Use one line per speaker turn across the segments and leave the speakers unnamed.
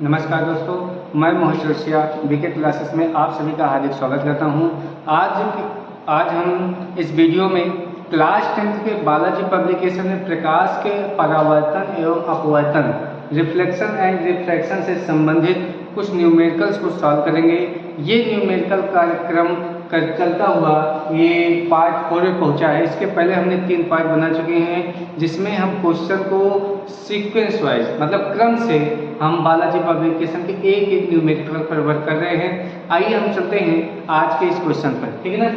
नमस्कार दोस्तों, मैं मोहित जोशिया बीके क्लासेस में आप सभी का हार्दिक स्वागत करता हूं। आज हम इस वीडियो में क्लास 10th के बालाजी पब्लिकेशन में प्रकाश के परावर्तन एवं अपवर्तन, रिफ्लेक्शन एंड रिफ्रैक्शन से संबंधित कुछ न्यूमेरिकल्स को सॉल्व करेंगे। ये न्यूमेरिकल कार्यक्रम चलता हुआ ये पार्ट 4 में पहुंचा है। इसके पहले हमने 3 पार्ट बना चुके हैं, जिसमें हम क्वेश्चन को सीक्वेंस वाइज मतलब क्रम से हम बालाजी पब्लिकेशन के एक एक न्यूमेरिकल पर वर्क कर रहे हैं। आइए हम चलते हैं आज के इस क्वेश्चन पर, ठीक है ना।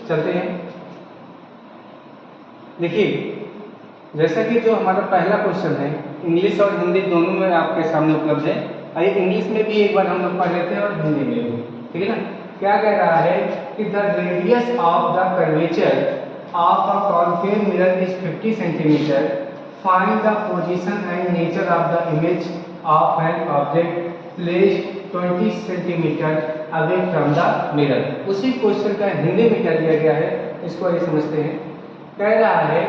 चलते हैं। देखिए, जैसा कि जो हमारा पहला क्वेश्चन है इंग्लिश और हिंदी दोनों में आपके सामने उपलब्ध है। आइए इंग्लिश में भी एक बार हम लोग पढ़ लेते हैं और हिंदी में भी, ठीक है ना। क्या कह रहा है कि the radius of the curvature of a concave mirror is 50 centimetre. Find the position and nature of the image of an object placed 20 centimetre away from the mirror. उसी क्वेश्चन का हिंदी में क्या दिया गया है, इसको आइए समझते हैं। कह रहा है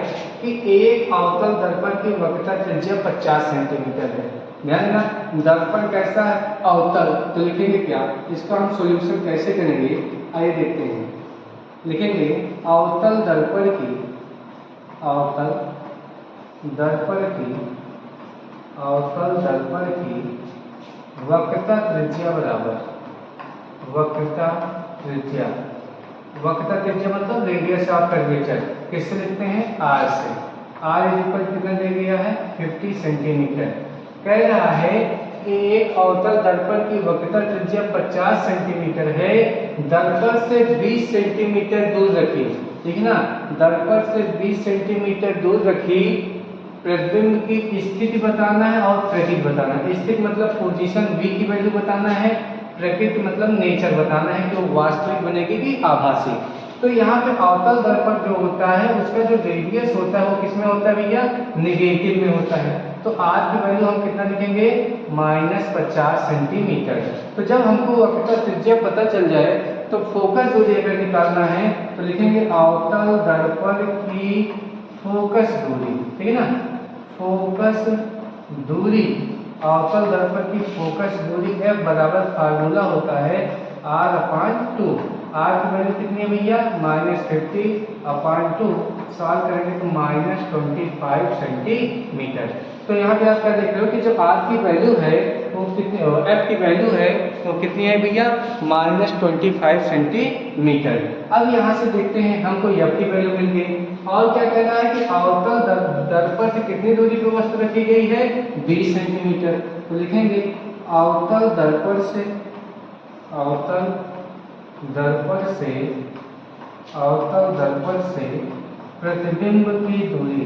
कि एक अवतल दर्पण की वक्रता त्रिज्या 50 सेंटीमीटर है। ध्यान देना, दर्पण कैसा है? अवतल। तो लिखेंगे क्या, इसका हम सॉल्यूशन कैसे करेंगे, आइए देखते हैं। लिखेंगे अवतल दर्पण की वक्रता त्रिज्या बराबर वक्रता त्रिज्या मतलब रेडियस ऑफ कर्वेचर किससे लिखते हैं? आर से। आर इज इक्वल कितना दे दिया है? 50 सेंटीमीटर। कह रहा है एक अवतल दर्पण की वक्रता त्रिज्या 50 सेंटीमीटर है। दर्पण से 20 सेंटीमीटर दूर रखी, ठीक है ना। दर्पण से 20 सेंटीमीटर दूर रखी। प्रतिबिंब की स्थिति बताना है और प्रकृति बताना है। स्थिति मतलब पोजीशन v की वैल्यू बताना है, प्रकृति मतलब नेचर बताना है कि वो वास्तविक बनेगी कि आभासी। तो यहाँ पे अवतल दर्पण जो होता है उसका जो रेडियस होता है वो किसमें होता है भैया? निगेटिव में होता है। तो r की वैल्यू हम कितना लिखेंगे? -50 सेंटीमीटर। तो जब हमको वक्रता त्रिज्या पता चल जाए तो फोकस दूरी अगर निकालना है तो लिखेंगे अवतल दर्पण की फोकस दूरी, ठीक है ना। फोकस दूरी, अवतल दर्पण की फोकस दूरी F बराबर फार्मूला होता है R/2। R की वैल्यू कितनी है भैया? -50/2। सॉल्व करेंगे तो -25 सेंटीमीटर। तो यहाँ पे आप क्या देख रहे हो कि जो R की वैल्यू है वो कितनी, F की वैल्यू है वो कितनी है भैया? -25 सेंटीमीटर। अब यहाँ से देखते हैं हमको F की वैल्यू मिल गई। और क्या कह रहा है कि अवतल दर्पण से कितनी दूरी पर वस्तु रखी गई है? 20 सेंटीमीटर। तो लिखेंगे अवतल दर्पण से प्रतिबिंब की दूरी,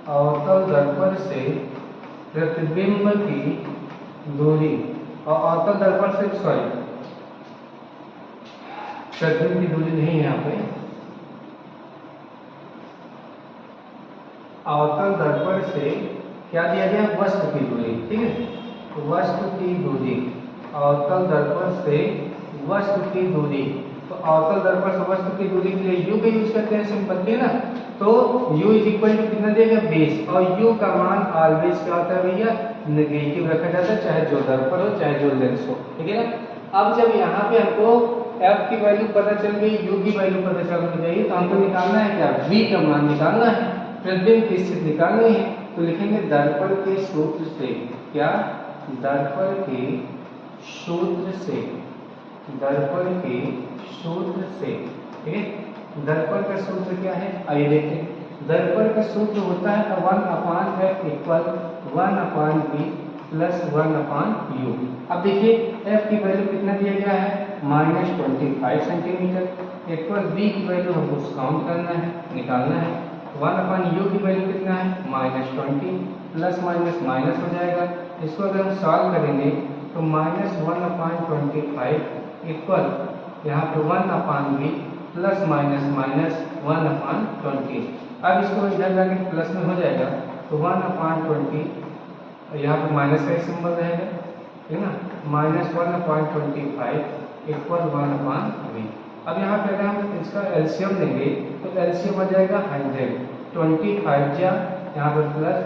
अवतल दर्पण से प्रतिबिंब की दूरी और अवतल दर्पण से प्रतिबिंब की दूरी नहीं है यहाँ पे। अवतल दर्पण से क्या दिया गया? वस्तु की दूरी, ठीक है। वस्तु की दूरी, अवतल दर्पण से वस्तु की दूरी। तो अवतल दर्पण से वस्तु की दूरी के लिए u का यूज करते हैं सिंपल, है ना। तो u इज इक्वल टू कितना देगा? 20। और u का मान ऑलवेज क्या होता है भैया? नेगेटिव रखा जाता है, चाहे जो दर्पण हो चाहे जो लेंस हो, ठीक है ना। अब जब यहाँ पे हमको f की वैल्यू पता चल गई, u की वैल्यू पता चल गई, तो हमको निकालना है क्या? v का मान निकालना है, प्रतिबिंब की स्थिति निकालनी है। तो लिखेंगे दर्पण के सूत्र से, क्या? दर्पण के सूत्र से, ठीक है। दर्पण का सूत्र क्या है? आइए देखें। दर्पण का सूत्र होता है 1/f equal 1/v plus 1/u। अब देखिए f की वैल्यू कितना दिया गया है? -25 सेंटीमीटर इक्वल v की वैल्यू हमको काउंट करना है, निकालना है। 1/u की वैल्यू कितना है? -20। प्लस माइनस माइनस हो जाएगा। इसको अगर हम सॉल्व करेंगे तो -1/25 इक्वल यहाँ पे 1/v प्लस माइनस माइनस 1/20। अब इसको इधर जाके प्लस में हो जाएगा तो 1/20, यहाँ पे माइनस का सिंबल रहेगा, ठीक है ना। -1/25 इक्वल 1/v। अब यहाँ पे अगर हम इसका एलसीएम लेंगे तो एलसीएम हो जाएगा 100। 25 जा यहाँ पर प्लस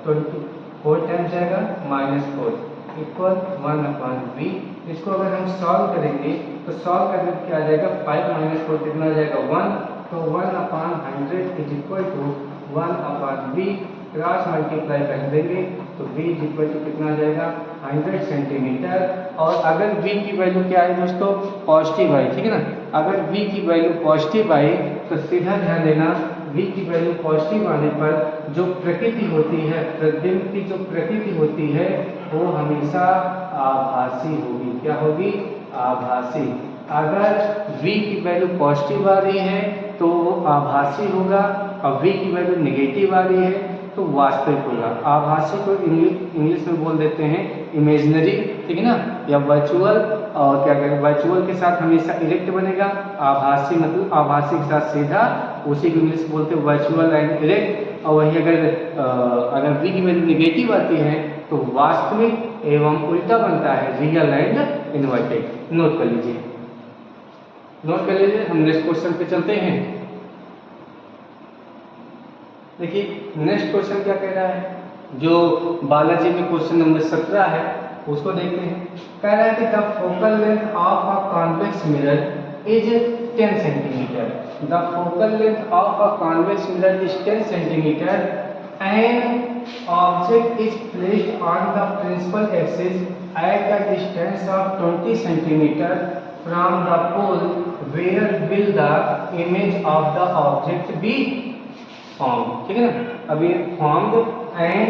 24 टाइम्स जाएगा -4। Equal 1/v। इसको अगर हम सॉल्व करेंगे तो सॉल्व करने पे क्या आ जाएगा, 5 - 4 कितना आ जाएगा 1, तो 1/100 is equal to 1/v। Cross multiply कर देंगे तो v इज इक्वल टू कितना आ जाएगा 100 सेंटीमीटर। और अगर v की वैल्यू क्या है दोस्तों, पॉजिटिव आई, ठीक है ना। अगर v की वैल्यू पॉजिटिव आई तो सीधा ध्यान देना, v की वैल्यू पॉजिटिव आने पर जो प्रकृति होती है, प्रतिबिंब की जो प्रकृति होती है वो हमेशा आभासी होगी। क्या होगी, आभासी। अगर v की वैल्यू पॉजिटिव आ रही है तो वो आभासी होगा, और v की वैल्यू नेगेटिव आ रही है तो वास्तविक होगा। आभासी को इंग्लिश में बोल देते हैं इमेजिनरी, ठीक है ना, या वर्चुअल। और क्या कहेंगे, वर्चुअल के साथ हमेशा इरेक्ट बनेगा, आभासी मतलब आभासी के साथ सीधा, उसी को इंग्लिश बोलते हैं वर्चुअल एंड इरेक्ट। और वही अगर v की वैल्यू नेगेटिव आती है तो वास्तविक एवं उल्टा बनता है रियल एंड इन्वर्टेड। नोट कर लीजिए, नोट कर लीजिए। हम नेक्स्ट क्वेश्चन पे चलते हैं। देखिए नेक्स्ट क्वेश्चन क्या कह रहा है, जो बालाजी में क्वेश्चन नंबर 17 है उसको देखते हैं। कह रहा है कि the focal length of a convex mirror is 10 centimetre. The focal length of a convex mirror is 10 centimetre and object is placed on the principal axis at a distance of 20 centimetre from the pole, where will the image of the object be form. ठीक है ना, अब ये formed and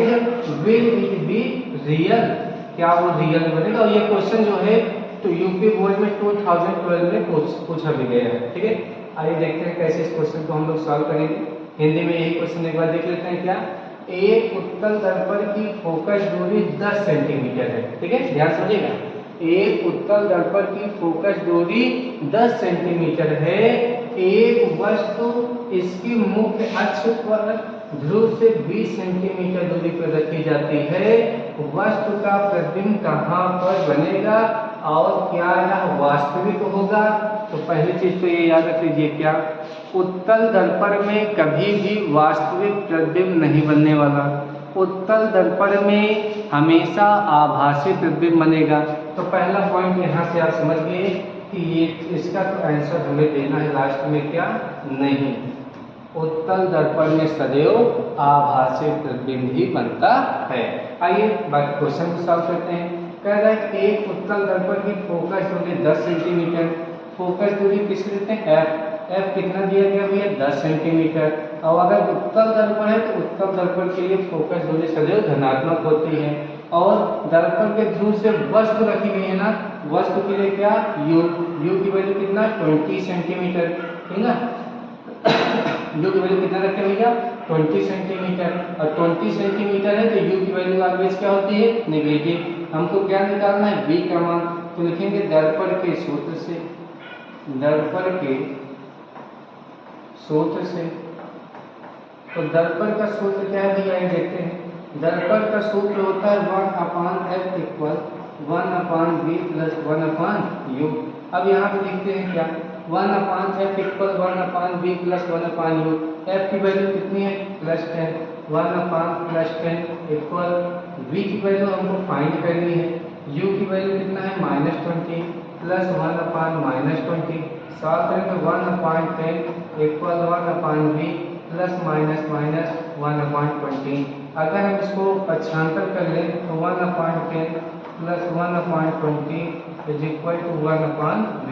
will it be real, क्या वो real बनेगा। और ये क्वेश्चन जो है तो यूपी बोर्ड में 2012 में पूछा भी गया है। ठीक है, आइए देखते हैं कैसे इस क्वेश्चन को हम लोग सॉल्व करेंगे। हिंदी में यही क्वेश्चन एक बार देख लेते हैं। क्या, एक उत्तल दर्पण की फोकस दूरी 10 सेंटीमीटर है। ठीक है, ध्यान समझिएगा, एक उत्तल दर्पण की फोकस दूरी 10 सेंटीमीटर है। एक वस्तु इसकी मुख्य अक्ष पर ध्रुव से 20 सेंटीमीटर दूरी पर रखी जाती है। वस्तु का प्रतिबिंब कहाँ पर बनेगा और क्या यह वास्तविक होगा। तो पहली चीज तो ये याद रख लीजिए, क्या उत्तल दर्पण में कभी भी वास्तविक प्रतिबिंब नहीं बनने वाला। उत्तल दर्पण में हमेशा आभासी प्रतिबिंब बनेगा। तो पहला पॉइंट यहाँ से आप समझ गए कि ये इसका तो आंसर हमें देना है लास्ट में, क्या नहीं, उत्तल दर्पण में सदैव आभासी प्रतिबिंब ही बनता है। आइए बाकी क्वेश्चन को सॉल्व करते हैं। कह रहा है कि एक उत्तल दर्पण की फोकस दूरी 10 सेंटीमीटर। फोकस दूरी किसको देते हैं, एफ कितना दिया गया भैया 10 सेंटीमीटर। और अगर उत्तल दर्पण है तो उत्तल दर्पण के लिए फोकस दूरी सदैव धनात्मक होती है। और दर्पण के ध्रुव से वस्तु रखी गई है ना, वस्तु के लिए क्या यू की वैल्यू कितना 20 सेंटीमीटर, ठीक है ना। यू की वैल्यू कितना रखे भैया 20 सेंटीमीटर, और 20 सेंटीमीटर है तो यू की वैल्यू ऑलवेज क्या होती है नेगेटिव। हमको क्या निकालना है v का मान, तो लिखेंगे दर्पण के सूत्र से, दर्पण के सूत्र से। तो दर्पण का सूत्र क्या है भैया, ये देखते हैं। दर्पण का सूत्र होता है 1/f equal 1/v plus 1/u। अब यहाँ पे लिखते हैं क्या 1/f equal 1/v plus 1/u। f की वैल्यू कितनी है +10, 1/+10 इक्वल v की वैल्यू हमको फाइंड करनी है। u की वैल्यू कितना है -20 प्लस 1/-20। सॉल्व करें तो 1/10 इक्वल 1/v प्लस माइनस 1/20। अगर हम इसको पक्षांतर कर लें तो 1/10 plus 1/20 is equal to 1/v।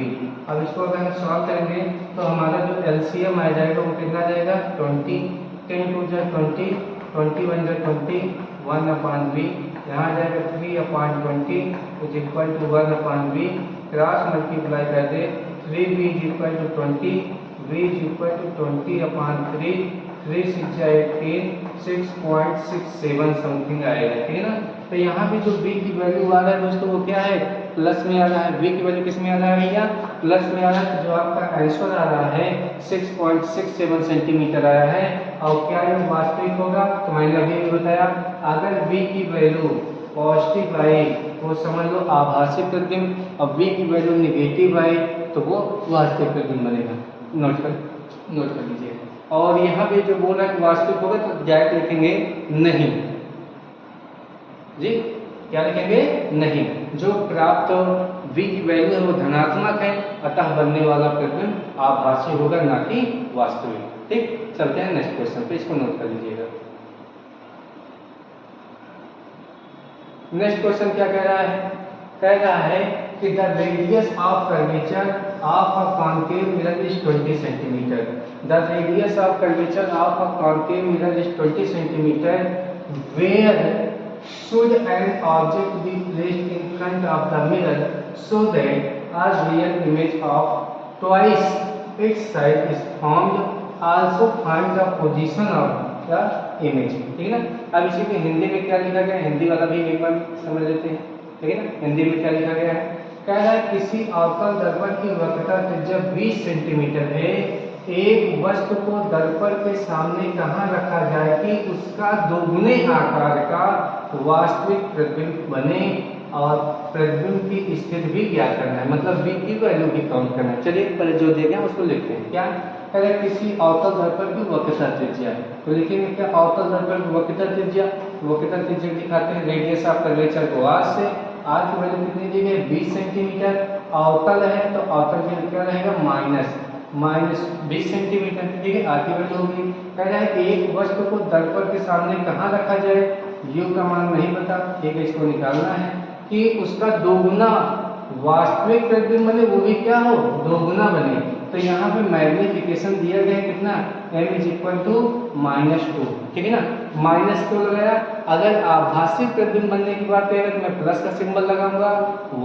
अब इसको अगर हम सॉल्व करेंगे तो हमारा जो एलसीएम आ जाएगा वो कितना जाएगा 20, 10 टू 20, 21 20, 1/v। यहाँ जाएगा 3/20 is equal to 1/v। Cross multiply कर दे 3v is equal to 20, v is equal to 20/3, 3 6 18, 6.67 something आएगा, ठीक है ना। तो यहाँ भी जो v की वैल्यू आ रहा है दोस्तों वो क्या है प्लस में आ रहा है। v की वैल्यू किस में आ रहा है भैया प्लस में आ रहा है। तो जो आपका आंसर आ रहा है 6.67 सेंटीमीटर आया है। और क्या ये वास्तविक होगा, तो मैंने अभी भी बताया अगर v की वैल्यू पॉजिटिव आई वो समझ लो आभासी प्रतिबिंब, और v की वैल्यू नेगेटिव आई तो वो वास्तविक प्रतिबिंब बनेगा। नोट कर लीजिए। और यहाँ पे जो बोला कि वास्तविक होगा तो डायरेक्ट लिखेंगे नहीं जी, क्या लिखेंगे? नहीं। जो प्राप्त v की वैल्यू है वो धनात्मक है, अतः बनने वाला प्रतिबिंब आभासी होगा, ना कि वास्तविक। ठीक, चलते हैं नेक्स्ट क्वेश्चन पे, इसको नोट कर लीजिएगा। नेक्स्ट क्वेश्चन क्या कह रहा है? कह रहा है कि the radius of curvature of a concave mirror is 20 centimetre. The radius of curvature of a concave mirror is 20 centimetre. Where should an object be placed in front of the mirror so that a real image of twice its size is formed? Also find the position of the image। ठीक है ना। अब इसी को हिंदी में क्या लिखा गया है, हिंदी वाला भी एक बार समझ लेते हैं। ठीक है ना, हिंदी में क्या लिखा गया है? कह रहा है किसी अवतल दर्पण की वक्रता त्रिज्या 20 सेंटीमीटर है। एक वस्तु को दर्पण के सामने कहाँ रखा जाए कि उसका दोगुने आकार का वास्तविक प्रतिबिंब बने और प्रतिबिंब की स्थिति भी ज्ञात करना है, मतलब v की वैल्यू भी काउंट करना है। चलिए पहले जो देंगे उसको लिखते हैं। क्या कह रहे हैं? किसी अवतल दर्पण की वक्रता त्रिज्या, तो लिखेंगे क्या? अवतल दर्पण की वक्रता त्रिज्या, वक्रता त्रिज्या दिखाते हैं रेडियस ऑफ कर्वेचर को r से। r की वैल्यू कितनी दी गई? 20 सेंटीमीटर। अवतल है तो अवतल की क्या रहेगा? Minus 20 centimetre. ठीक है, आगे वैल्यू होगी। कह रहा है एक वस्तु को दर्पण के सामने कहाँ रखा जाए, u का मान नहीं पता, ठीक है, इसको निकालना है कि उसका दोगुना वास्तविक प्रतिबिंब बने, वो भी क्या हो? दोगुना बने। तो यहाँ पे मैग्निफिकेशन दिया गया है कितना? m is equal to -2। ठीक है ना, -2 लगाया। अगर आभासी प्रतिबिंब बनने की बात कहेगा तो मैं प्लस का सिंबल लगाऊंगा,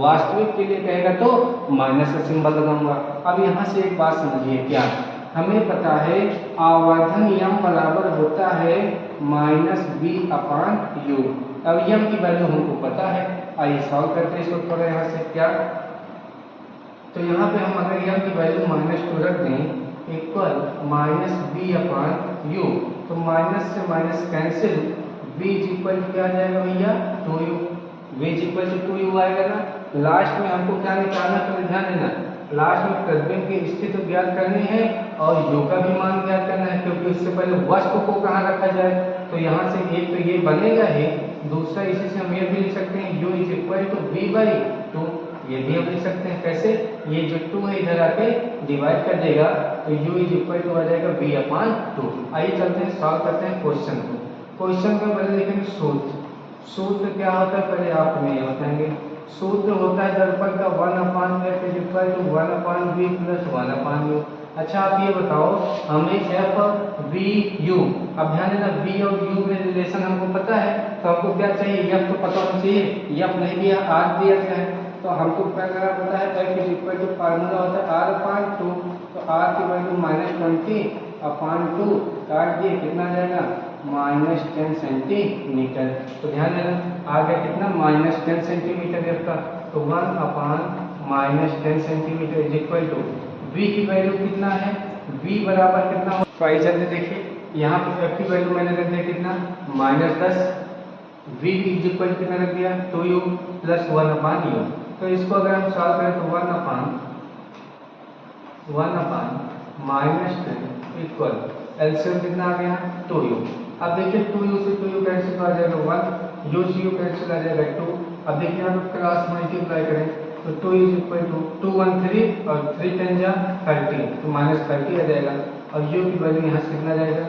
वास्तविक के लिए कहेगा तो माइनस का सिंबल लगाऊंगा। अब यहाँ से एक बात समझिए, क्या हमें पता है आवर्धन यम बराबर होता है -b/u। अब यम की वैल्यू हमको पता है, आइए सॉल्व करते हैं इसको थोड़ा यहाँ से। क्या तो यहाँ पे हम अगर यम की वैल्यू -2 रख दें इक्वल -b/u, तो माइनस से minus cancel, b is equal क्या आ जाएगा भैया? 2u। v is equal to 2u आएगा ना। लास्ट में हमको क्या निकालना, पहले ध्यान देना, लास्ट में प्रतिबिंब की स्थिति ज्ञात करनी है और u का भी मान ज्ञात करना है, क्योंकि उससे पहले वस्तु को कहाँ रखा जाए। तो यहाँ से एक तो ये बनेगा ही, दूसरा इसी से हम ये भी लिख सकते हैं u is equal to v/2। ये भी हम लिख सकते हैं कैसे? ये जो 2 है इधर आके डिवाइड कर देगा तो u इज इक्वल टू आ जाएगा b/2। आइए चलते हैं सॉल्व करते हैं क्वेश्चन को। क्वेश्चन में पहले देखेंगे सूत्र। सूत्र क्या होता है पहले आप हमें ये बताएंगे। सूत्र होता है दर्पण का 1/f is equal to 1/v plus 1/u। अच्छा आप ये बताओ हमें f v u, अब ध्यान देना v और u में रिलेशन हमको पता है, तो हमको क्या चाहिए? f तो पता होना चाहिए, f नहीं दिया, r दिया गया है, तो हमको क्या करना पता है? f is equal to formula होता है r/2, तो r की वैल्यू -20/2 काट दिए, कितना जाएगा? -10 सेंटीमीटर। तो ध्यान देना आ गया कितना? -10 सेंटीमीटर f का, तो 1/-10 centimetre is equal to v की वैल्यू कितना है? v बराबर कितना हो? तो आइए जल्दी देखिए, यहाँ पे f की वैल्यू मैंने रख दिया कितना? -10। v इज इक्वल कितना रख दिया? 2u plus 1/u। तो इसको अगर हम सॉल्व करें तो 1/-10 इक्वल एलसीएम कितना आ गया? 2u। अब देखिए 2u से 2u कैंसिल आ जाएगा 1, u से u कैंसिल आ जाएगा 2। अब देखिए यहाँ पे क्रॉस मल्टीप्लाई करें तो 2 इज इक्वल टू 2 1 3 और 3 10 जा 30, तो -30 आ जाएगा। और u की वैल्यू यहाँ से कितना जाएगा?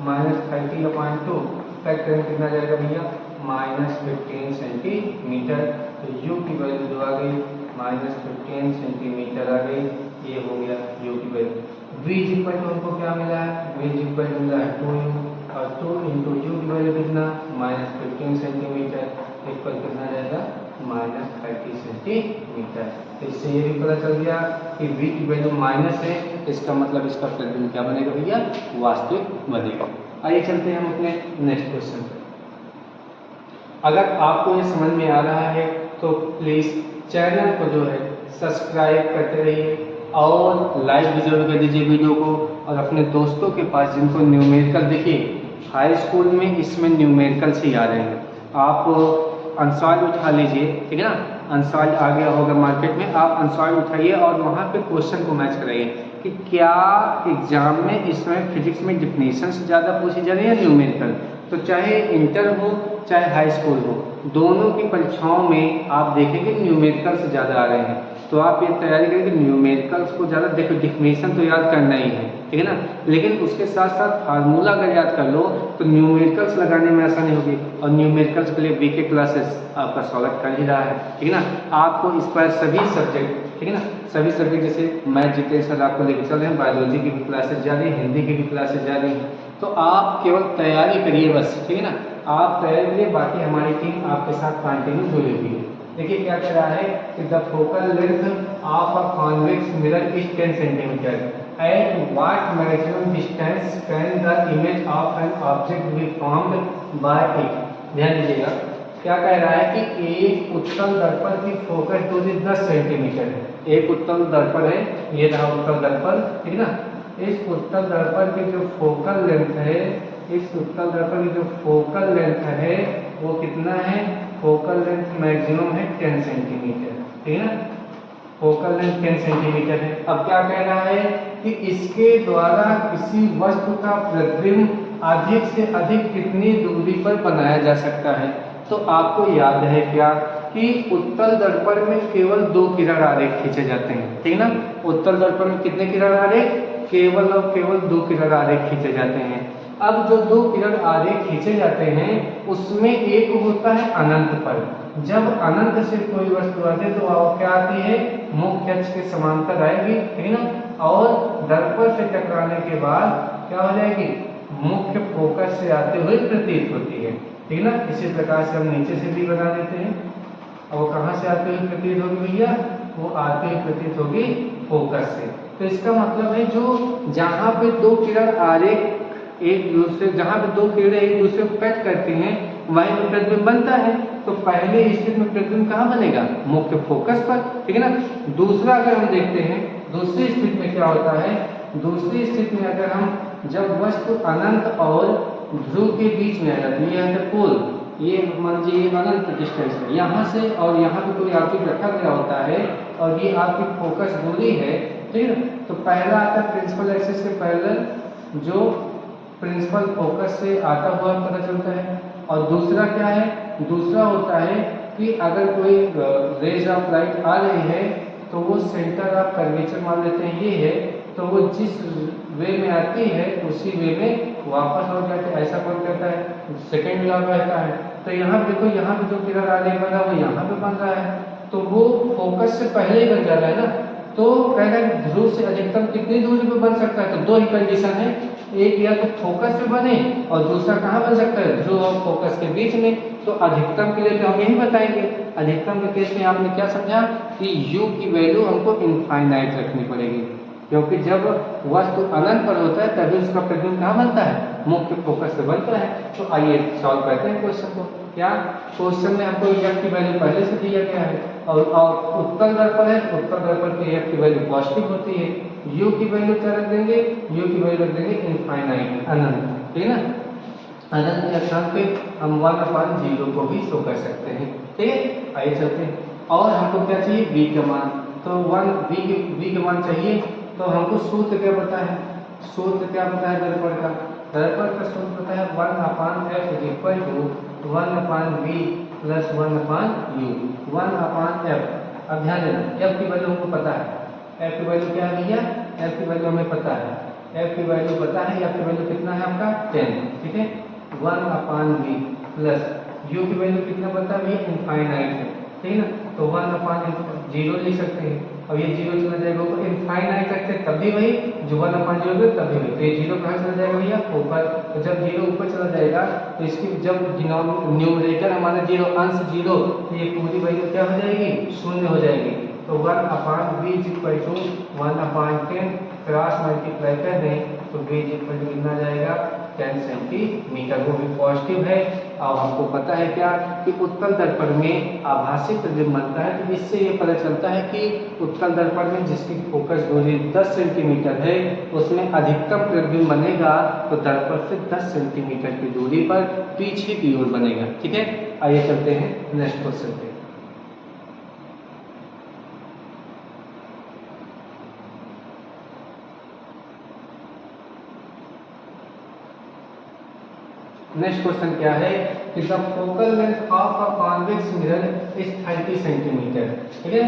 -30/2 फैक्ट करें कितना जाएगा भैया? -15 सेंटीमीटर। तो u की वैल्यू जो आ गई -15 सेंटीमीटर आ गई, ये हो गया u की value. v is equal to हमको क्या मिला है? v इज इक्वल टू मिला है 2u, और 2 इंटू u की वैल्यू कितना? -15 सेंटीमीटर इक्वल कितना जाएगा? -30 सेंटीमीटर। तो इससे ये भी पता चल गया कि v की वैल्यू माइनस है, इसका मतलब इसका प्रतिबिंब क्या बनेगा भैया? वास्तविक बनेगा। आइए चलते हैं हम अपने नेक्स्ट क्वेश्चन पर। अगर आपको ये समझ में आ रहा है तो प्लीज़ चैनल को जो है सब्सक्राइब करते रहिए और लाइक भी जरूर कर दीजिए वीडियो को, और अपने दोस्तों के पास जिनको न्यूमेरिकल, देखिए हाई स्कूल में इसमें न्यूमेरिकल से याद रहेंगे। आप अंसाज उठा लीजिए, ठीक है ना, अंसाज आ गया होगा मार्केट में, आप अंसाज उठाइए और वहाँ पे क्वेश्चन को मैच कराइए कि क्या एग्जाम में इसमें फिजिक्स में डिफिनेशन से ज़्यादा पूछी जा रही है न्यूमेरिकल। तो चाहे इंटर हो चाहे हाई स्कूल हो, दोनों की परीक्षाओं में आप देखेंगे न्यूमेरिकल्स ज़्यादा आ रहे हैं। तो आप ये तैयारी करें कि न्यूमेरिकल्स को ज़्यादा देखो, डिफिनेशन तो याद करना ही है, ठीक है ना, लेकिन उसके साथ साथ फार्मूला अगर याद कर लो तो न्यूमेरिकल्स लगाने में आसानी होगी। और न्यूमेरिकल्स के लिए वीके क्लासेस आपका स्वागत कर ही रहा है, ठीक है ना। आपको इस पर सभी सब्जेक्ट, ठीक है ना, सभी सब्जेक्ट जैसे मैथ जितने सर आपको लेकर चल रहे हैं, बायोलॉजी की भी क्लासेस जा रही हैं, हिंदी की भी क्लासेस जा रही हैं। तो आप केवल तैयारी करिए बस, ठीक है ना, आप तैयारी करिए, बाकी हमारी टीम आपके साथ कंटिन्यू जुड़ी हुई है। देखिए क्या कह रहा है कि the focal length of a convex mirror is 10 centimetre. At what maximum distance can the image of an object be formed by it. ध्यान दीजिएगा, क्या कह रहा है कि एक उत्तल दर्पण की फोकस दूरी 10 सेंटीमीटर है। एक उत्तल दर्पण है, ये रहा उत्तल दर्पण, ठीक है ना। इस उत्तल दर्पण की जो फोकल लेंथ है, इस उत्तल दर्पण की जो फोकल लेंथ है वो कितना है, फोकल लेंथ मैक्सिमम है 10 सेंटीमीटर, ठीक है ना, फोकल लेंथ 10 सेंटीमीटर है। अब क्या कह रहा है कि इसके द्वारा किसी वस्तु का प्रतिबिंब अधिक से अधिक कितनी दूरी पर बनाया जा सकता है। तो आपको याद है क्या कि उत्तल दर्पण में केवल 2 किरण आरेख खींचे जाते हैं, ठीक है ना। उत्तल दर्पण में कितने किरण आरेख, केवल और केवल 2 किरण आरेख खींचे जाते हैं। अब जो 2 किरण आरेख खींचे जाते हैं उसमें एक होता है अनंत पर। जब अनंत से कोई वस्तु आती है तो वो क्या आती है, मुख्य अक्ष के समांतर आएगी, ठीक है ना, और दर्पण से टकराने के बाद क्या हो जाएगी, मुख्य फोकस से आते हुए प्रतीत होती है, ठीक है ना। इसी प्रकार से हम नीचे से भी बना देते हैं। और वो कहाँ से आते हुए प्रतीत होगी भैया, वो आते हुए प्रतीत होगी फोकस से। तो इसका मतलब है जो जहाँ पे 2 किरण आरेख एक दूसरे, जहाँ पे 2 किरणें एक दूसरे को कट करती हैं वहीं पे प्रतिबिंब बनता है। तो पहले स्थिति में प्रतिबिंब कहाँ बनेगा, मुख्य फोकस पर, ठीक है ना। दूसरा अगर हम देखते हैं दूसरी स्थिति में क्या होता है, दूसरी स्थिति में अगर हम जब वस्तु अनंत और ध्रुव के बीच में आ जाती है, यहाँ पे पोल, ये मान लीजिए ये अनंत डिस्टेंस है, यहाँ से और यहाँ पे कोई ऑब्जेक्ट रखा गया होता है और ये आपकी फोकस दूरी है, ठीक है। तो पहला आता है प्रिंसिपल एक्सिस के पैरेलल, जो प्रिंसिपल फोकस से आता हुआ पता चलता है। और दूसरा क्या है, दूसरा होता है कि अगर कोई रेज ऑफ लाइट आ रही है तो वो सेंटर ऑफ कर्वेचर मान लेते हैं ये है, तो वो जिस वे में आती है उसी वे में वापस हो जाते हैं। ऐसा कौन कहता है, सेकेंड लॉ कहता है। तो यहाँ देखो, यहाँ पे जो किरण आरेख बना वो यहाँ पे बन रहा है, तो वो फोकस से पहले ही बन जा रहा है ना। तो कह रहा है ध्रुव से अधिकतम कितनी दूरी पे बन सकता है, तो 2 ही कंडीशन है, एक या तो फोकस पे बने और दूसरा कहाँ बन सकता है, ध्रुव और फोकस के बीच में। तो अधिकतम के लिए तो हम यही बताएंगे। अधिकतम के केस में आपने क्या समझा कि u की वैल्यू हमको इनफाइनाइट रखनी पड़ेगी, क्योंकि जब वस्तु अनंत पर होता है तभी उसका प्रतिबिंब कहाँ बनता है, मुख्य फोकस से बनता है। तो आइए सॉल्व करते हैं क्वेश्चन को। क्या क्वेश्चन में हमको f की वैल्यू पहले से दिया गया है और उत्तल दर्पण है, उत्तल दर्पण की f की वैल्यू पॉजिटिव होती है। u की वैल्यू क्या रख देंगे, u की वैल्यू रख देंगे इनफाइनाइट, अनंत, ठीक है ना। अनंत के स्थान पे हम 1/0 को भी शो कर सकते हैं, ठीक है। आइए चलते हैं। और हमको क्या चाहिए, v का मान, तो v का मान चाहिए। तो हमको सूत्र क्या पता है, सूत्र क्या पता है दर्पण का, दर्पण का सूत्र पता है 1/f = 1/v + 1/u, 1/f। अब ध्यान देना, f की वैल्यू हमको पता है, f की वैल्यू क्या है भैया, f की वैल्यू हमें पता है, f की वैल्यू पता है, f की वैल्यू कितना है आपका 10, ठीक है। 1/v प्लस u की वैल्यू कितना पता है भैया, इनफाइनाइट है, ठीक है ना। तो 1/0 लिख सकते हैं। अब ये 0 चला जाएगा ऊपर, इनफाइनाइट रखते हैं तब भी वही, जो 1/0 तब भी वही, तो ये 0 कहाँ चला जाएगा भैया, ऊपर। तो जब 0 ऊपर चला जाएगा तो इसकी जब न्यूमरेटर हमारा 0, अंश 0, तो ये पूरी वैल्यू क्या हो जाएगी, शून्य हो जाएगी। तो 1/v = 1/10 क्रॉस मल्टीप्लाई कर दें तो v कितना जाएगा, 10 सेंटीमीटर, वो भी पॉजिटिव है। और हमको पता है क्या कि उत्तल दर्पण में आभासी प्रतिबिंब बनता है। तो इससे ये पता चलता है कि उत्तल दर्पण में जिसकी फोकस दूरी 10 सेंटीमीटर है उसमें अधिकतम प्रतिबिंब बनेगा तो दर्पण से 10 सेंटीमीटर की दूरी पर पीछे की ओर बनेगा, ठीक है। आइए चलते हैं नेक्स्ट क्वेश्चन पे। नेक्स्ट क्वेश्चन क्या है कि the focal length of a convex mirror is 30 centimetre, ठीक है,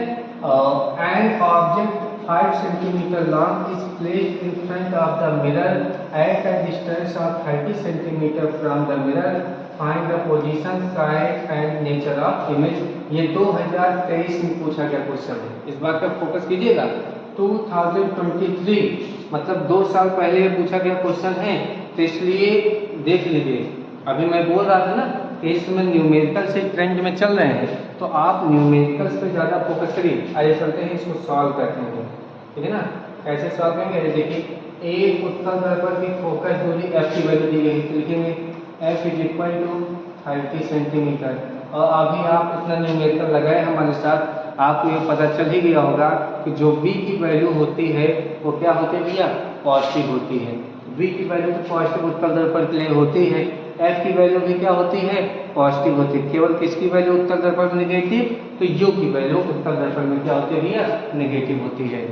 and object 5 centimetre long is placed in front of the mirror at a distance of 30 centimetre from the mirror, find the position, size and nature of image. ये 2023 में पूछा गया question है, इस बात का फोकस कीजिएगा। 2023 मतलब 2 साल पहले पूछा गया क्वेश्चन है, तो इसलिए देख लीजिए। अभी मैं बोल रहा था ना कि इसमें न्यूमेरिकल से ट्रेंड में चल रहे हैं, तो आप न्यूमेरिकल्स पे ज़्यादा फोकस करिए। आइए चलते हैं इसको सॉल्व करते हैं, ठीक है ना। कैसे सॉल्व करेंगे, देखिए एक उत्तल दर्पण की फोकस दूरी f की वैल्यू दी गई, लिखेंगे f is equal to 30 centimetre. और अभी आप इतना न्यूमेरिकल लगाए हमारे साथ, आपको ये पता चल ही गया होगा कि जो v की वैल्यू होती है वो क्या होती है भैया, पॉजिटिव होती है। v की वैल्यू तो पॉजिटिव उत्तल दर्पण के लिए होती है, f की वैल्यू भी क्या होती है, पॉजिटिव होती है। केवल किसकी वैल्यू उत्तल दर्पण में नेगेटिव, तो u की वैल्यू उत्तल दर्पण में क्या होती है भैया, नेगेटिव होती है,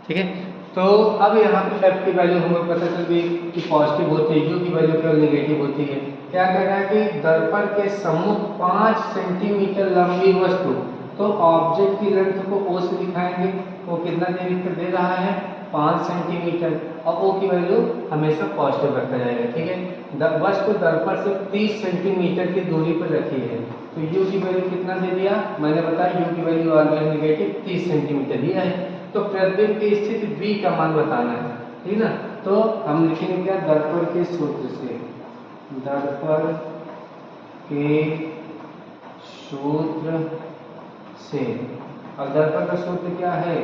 ठीक है। तो अब यहाँ पे f की वैल्यू हमें पता चल गई कि पॉजिटिव होती है, u की वैल्यू केवल नेगेटिव होती है। क्या कहना है कि दर्पण के सम्मुख 5 सेंटीमीटर लंबी वस्तु, तो ऑब्जेक्ट की लेंथ को o से दिखाएंगे, वो कितना दे रहा है 5 सेंटीमीटर, और o की वैल्यू हमेशा पॉजिटिव रखा जाएगा, ठीक है। वस्तु दर्पण से 30 सेंटीमीटर की दूरी पर रखी है, तो u की वैल्यू कितना दे दिया, मैंने बताया u की वैल्यू ऑलवेज नेगेटिव 30 सेंटीमीटर दिया है। तो प्रतिबिंब की स्थिति v का मान बताना है, ठीक ना। तो हम लिखेंगे क्या, दर्पण के सूत्र से, दर्पण के सूत्र से, और दर्पण का सूत्र क्या है,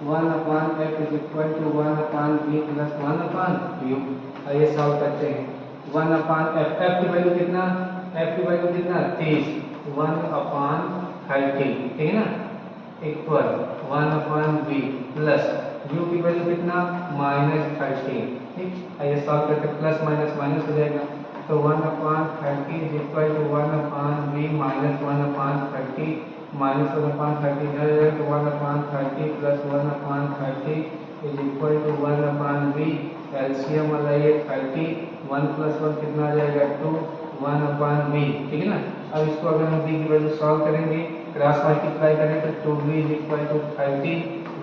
1/f is equal to 1/v plus 1/u। आइए सॉल्व करते हैं। 1/f, f की वैल्यू कितना, f की वैल्यू कितना 30, 1/30, ठीक है ना, इक्वल 1/v प्लस u की वैल्यू कितना -30, ठीक। आइए सॉल्व करते, प्लस माइनस माइनस हो जाएगा, तो 1/30 is equal to 1/v minus 1/30 minus 1/30 है, तो 1/30 plus 1/30 is equal to 1/v। LCM लगाइए 30, 1 प्लस 1 कितना आ जाएगा 2, 1/v, ठीक है ना। अब इसको अगर हम v की वैल्यू सॉल्व करेंगे, क्रॉस मल्टीप्लाई करें तो 2v is equal to 30,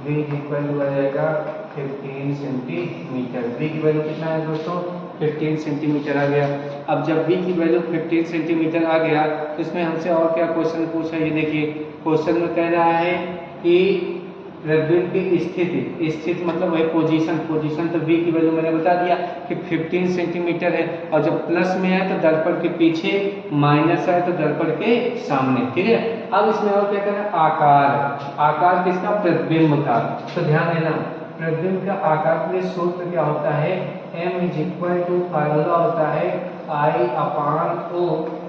v is equal to आ जाएगा 15 सेंटीमीटर। v की वैल्यू कितना है दोस्तों, 15 सेंटीमीटर आ गया। अब जब v की वैल्यू 15 सेंटीमीटर आ गया, तो इसमें हमसे और क्या क्वेश्चन पूछा, ये देखिए क्वेश्चन में कह रहा है कि प्रतिबिंब की स्थिति मतलब वही पोजीशन तो v की वैल्यू मैंने बता दिया कि 15 सेंटीमीटर है, और जब प्लस में है तो दर्पण के पीछे, माइनस है तो दर्पण के सामने, ठीक है। अब इसमें और क्या करना, आकार किसका, प्रतिबिंब का। तो ध्यान देना, प्रतिबिंब का आकार के लिए सूत्र क्या होता है, m is equal to, formula होता है I/O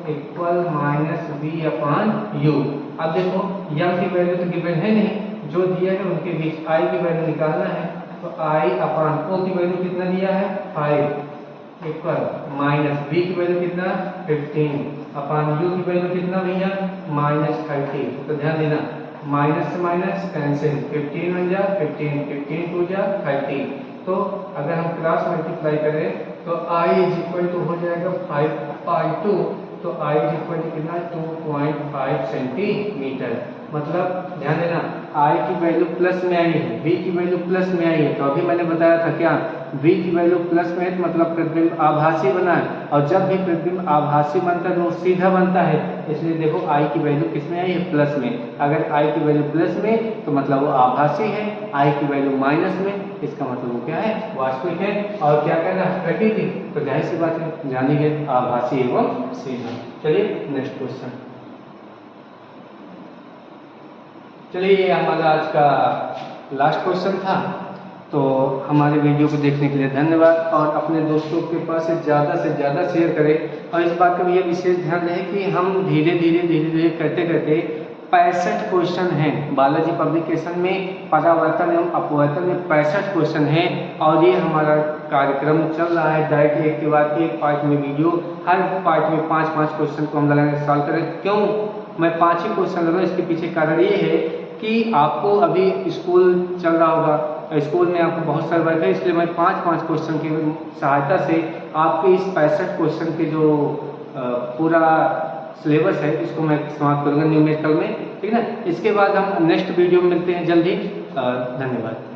इक्वल -v/u। अब देखो m की वैल्यू तो गिवन है नहीं, जो दिया है उनके बीच I की वैल्यू निकालना है, तो I/O की वैल्यू कितना दिया है 5 इक्वल माइनस v की वैल्यू कितना 15/u की वैल्यू कितना भैया -30। तो ध्यान देना, माइनस से माइनस कैंसिल, 15 बन जा 15, 15 टू जा 30। तो अगर हम क्रॉस मल्टीप्लाई करें तो I इज इक्वल टू हो जाएगा 5/2, तो I इज इक्वल टू कितना 2.5 सेंटीमीटर। मतलब ध्यान देना, I की वैल्यू प्लस में आई है, V की वैल्यू प्लस में आई है, तो अभी मैंने बताया था क्या, V की वैल्यू प्लस में है तो मतलब प्रतिबिंब आभासी बना है, और जब भी प्रतिबिंब आभासी बनता है तो वो सीधा बनता है, इसलिए देखो I की वैल्यू किस में आई है, प्लस में। अगर I की वैल्यू प्लस में तो मतलब वो आभासी है, I की वैल्यू माइनस में, इसका मतलब वो क्या है, वास्तविक है। और क्या कहना है, प्राकृतिक, तो जाहिर सी बात है जानेंगे आभासी एवं सीधा। चलिए नेक्स्ट क्वेश्चन। चलिए ये हमारा आज का लास्ट क्वेश्चन था। तो हमारे वीडियो को देखने के लिए धन्यवाद, और अपने दोस्तों के पास से ज़्यादा शेयर करें। और इस बात का भी ये विशेष ध्यान रहे कि हम धीरे धीरे करते 65 क्वेश्चन हैं बालाजी पब्लिकेशन में, परावर्तन एवं अपवर्तन में 65 क्वेश्चन हैं, और ये हमारा कार्यक्रम चल रहा है डायरेक्ट एक के बाद एक पार्ट में वीडियो, हर पार्ट में 5-5 क्वेश्चन को हम लगाएंगे सॉल्व करें। क्यों मैं 5 ही क्वेश्चन लगा, इसके पीछे कारण ये है कि आपको अभी स्कूल चल रहा होगा, स्कूल में आपको बहुत सारे वर्क है, इसलिए मैं 5-5 क्वेश्चन की सहायता से आपके इस 65 क्वेश्चन के जो पूरा सिलेबस है इसको मैं समाप्त करूँगा न्यूमेरिकल में, ठीक है ना। इसके बाद हम नेक्स्ट वीडियो में मिलते हैं जल्दी। धन्यवाद।